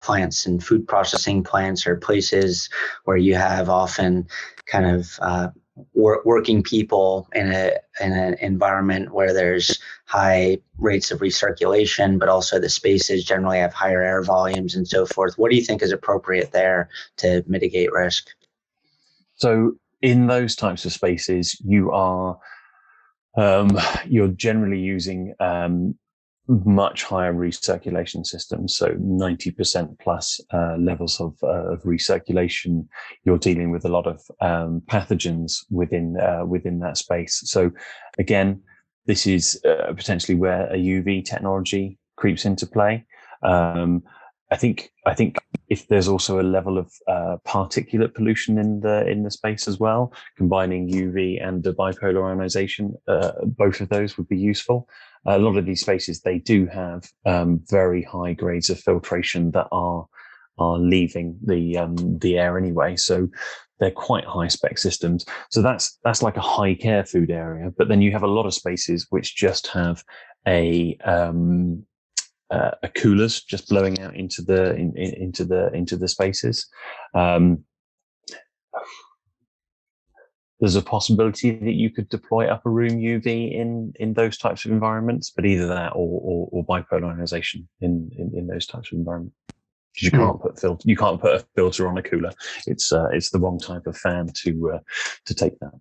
plants and food processing plants or places where you have often kind of working people in an environment where there's high rates of recirculation, but also the spaces generally have higher air volumes and so forth. What do you think is appropriate there to mitigate risk? So in those types of spaces, you're generally using much higher recirculation systems, so 90% plus levels of recirculation. You're dealing with a lot of pathogens within that space. So again, this is potentially where a UV technology creeps into play. I think if there's also a level of particulate pollution in the space as well, combining UV and the bipolar ionization, both of those would be useful. A lot of these spaces, they do have very high grades of filtration that are leaving the air anyway. So they're quite high spec systems. So that's like a high care food area. But then you have a lot of spaces which just have a coolers just blowing out into the spaces. There's a possibility that you could deploy upper room UV in those types of environments, but either that or bipolar ionization in those types of environments. You can't put a filter on a cooler. It's the wrong type of fan to take that.